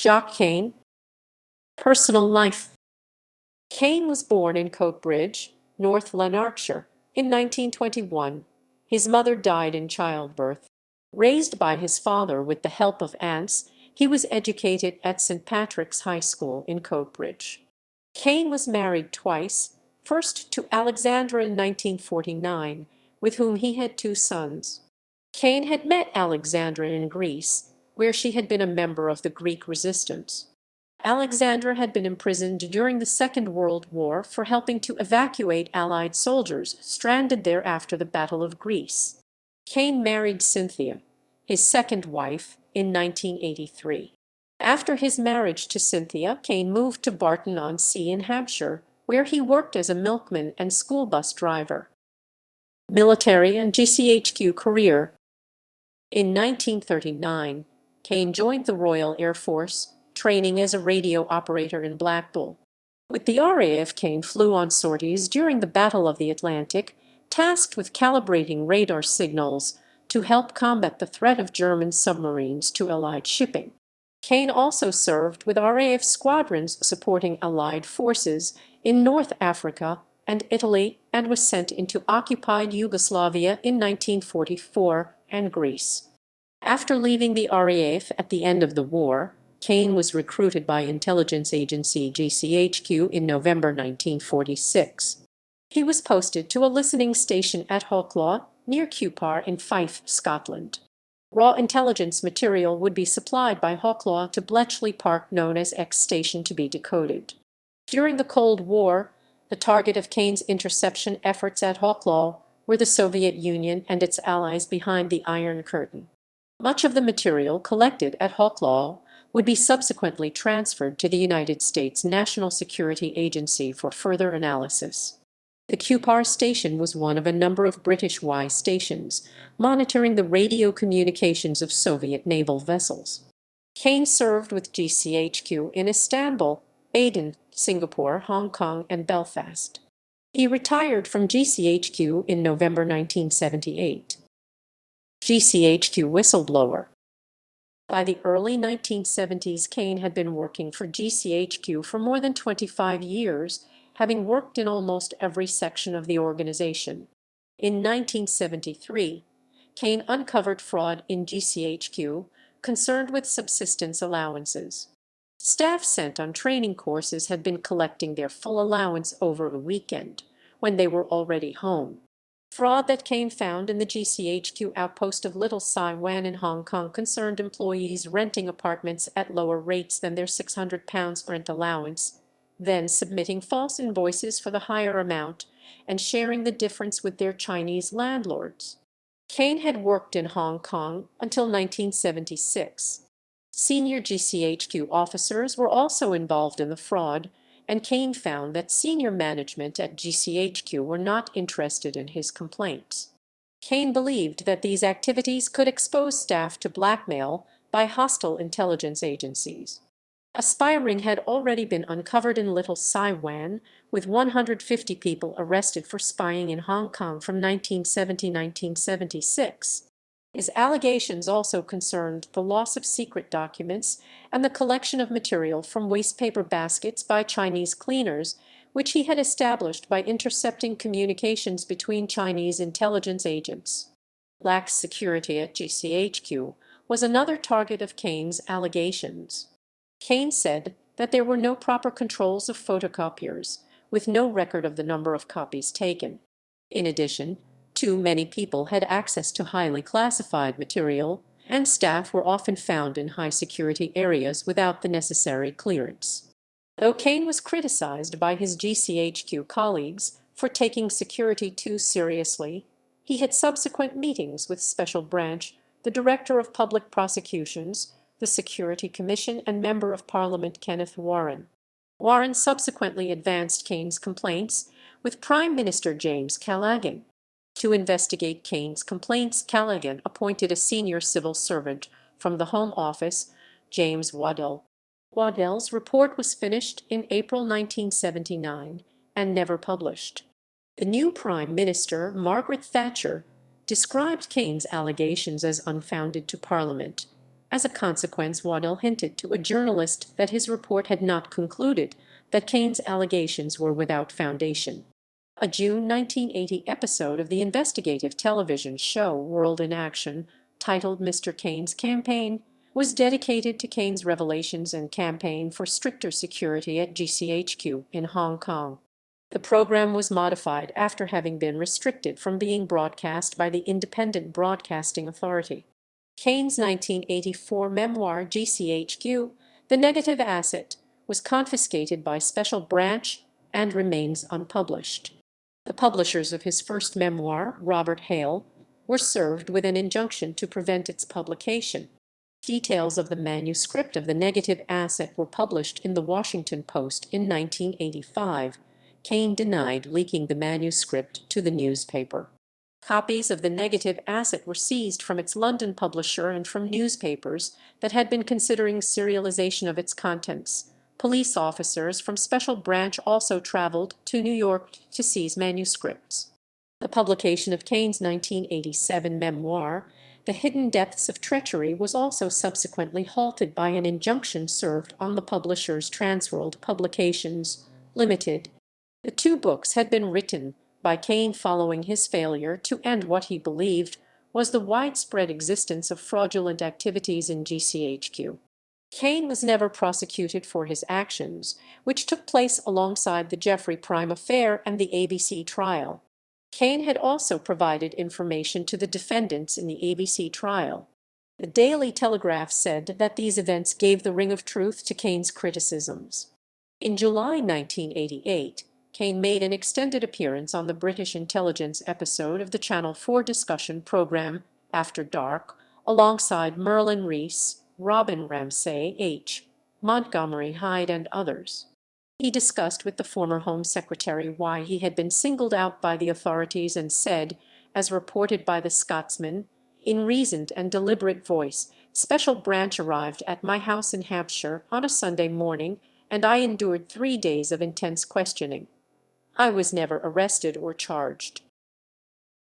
Jock Kane. Personal life. Kane was born in Coatbridge, North Lanarkshire, in 1921. His mother died in childbirth. Raised by his father with the help of aunts, he was educated at St. Patrick's High School in Coatbridge. Kane was married twice, first to Alexandra in 1949, with whom he had two sons. Kane had met Alexandra in Greece, where she had been a member of the Greek resistance. Alexandra had been imprisoned during the Second World War for helping to evacuate Allied soldiers stranded there after the Battle of Greece. Kane married Cynthia, his second wife, in 1983. After his marriage to Cynthia, Kane moved to Barton-on-Sea in Hampshire, where he worked as a milkman and school bus driver. Military and GCHQ career. In 1939, Kane joined the Royal Air Force, training as a radio operator in Blackpool. With the RAF, Kane flew on sorties during the Battle of the Atlantic, tasked with calibrating radar signals to help combat the threat of German submarines to Allied shipping. Kane also served with RAF squadrons supporting Allied forces in North Africa and Italy, and was sent into occupied Yugoslavia in 1944 and Greece. After leaving the RAF at the end of the war, Kane was recruited by intelligence agency GCHQ in November 1946. He was posted to a listening station at Hawklaw, near Cupar in Fife, Scotland. Raw intelligence material would be supplied by Hawklaw to Bletchley Park, known as X Station, to be decoded. During the Cold War, the target of Kane's interception efforts at Hawklaw were the Soviet Union and its allies behind the Iron Curtain. Much of the material collected at Hawklaw would be subsequently transferred to the United States National Security Agency for further analysis. The Cupar station was one of a number of British Y stations, monitoring the radio communications of Soviet naval vessels. Kane served with GCHQ in Istanbul, Aden, Singapore, Hong Kong, and Belfast. He retired from GCHQ in November 1978. GCHQ whistleblower. By the early 1970s, Kane had been working for GCHQ for more than 25 years, having worked in almost every section of the organization. In 1973, Kane uncovered fraud in GCHQ concerned with subsistence allowances. Staff sent on training courses had been collecting their full allowance over a weekend, when they were already home. Fraud that Kane found in the GCHQ outpost of Little Sai-Wan in Hong Kong concerned employees renting apartments at lower rates than their £600 rent allowance, then submitting false invoices for the higher amount and sharing the difference with their Chinese landlords. Kane had worked in Hong Kong until 1976. Senior GCHQ officers were also involved in the fraud, and Kane found that senior management at GCHQ were not interested in his complaints. Kane believed that these activities could expose staff to blackmail by hostile intelligence agencies. Aspiring had already been uncovered in Little Sai-Wan, with 150 people arrested for spying in Hong Kong from 1970–1976. His allegations also concerned the loss of secret documents and the collection of material from wastepaper baskets by Chinese cleaners, which he had established by intercepting communications between Chinese intelligence agents. Lax security at GCHQ was another target of Kane's allegations. Kane said that there were no proper controls of photocopiers, with no record of the number of copies taken. In addition, too many people had access to highly classified material, and staff were often found in high-security areas without the necessary clearance. Though Kane was criticized by his GCHQ colleagues for taking security too seriously, he had subsequent meetings with Special Branch, the Director of Public Prosecutions, the Security Commission, and Member of Parliament Kenneth Warren. Warren subsequently advanced Kane's complaints with Prime Minister James Callaghan. To investigate Kane's complaints, Callaghan appointed a senior civil servant from the Home Office, James Waddell. Waddell's report was finished in April 1979 and never published. The new Prime Minister, Margaret Thatcher, described Kane's allegations as unfounded to Parliament, As a consequence, Waddell hinted to a journalist that his report had not concluded that Kane's allegations were without foundation. A June 1980 episode of the investigative television show World in Action, titled Mr. Kane's Campaign, was dedicated to Kane's revelations and campaign for stricter security at GCHQ in Hong Kong. The program was modified after having been restricted from being broadcast by the Independent Broadcasting Authority. Kane's 1984 memoir GCHQ, The Negative Asset, was confiscated by special branch and remains unpublished. The publishers of his first memoir, Robert Hale, were served with an injunction to prevent its publication. Details of the manuscript of The Negative Asset were published in the Washington Post in 1985. Kane denied leaking the manuscript to the newspaper. Copies of The Negative Asset were seized from its London publisher and from newspapers that had been considering serialization of its contents. Police officers from Special Branch also traveled to New York to seize manuscripts. The publication of Kane's 1987 memoir, The Hidden Depths of Treachery, was also subsequently halted by an injunction served on the publishers Transworld Publications, Limited. The two books had been written by Kane following his failure to end what he believed was the widespread existence of fraudulent activities in GCHQ. Kane was never prosecuted for his actions, which took place alongside the Jeffrey Prime affair and the ABC trial. Kane had also provided information to the defendants in the ABC trial. The Daily Telegraph said that these events gave the ring of truth to Kane's criticisms. In July 1988, Kane made an extended appearance on the British intelligence episode of the Channel 4 discussion program After Dark, alongside Merlin Rees, Robin Ramsay, H. Montgomery Hyde, and others. He discussed with the former Home Secretary why he had been singled out by the authorities and said, as reported by the Scotsman, in reasoned and deliberate voice, "Special Branch arrived at my house in Hampshire on a Sunday morning, and I endured 3 days of intense questioning. I was never arrested or charged.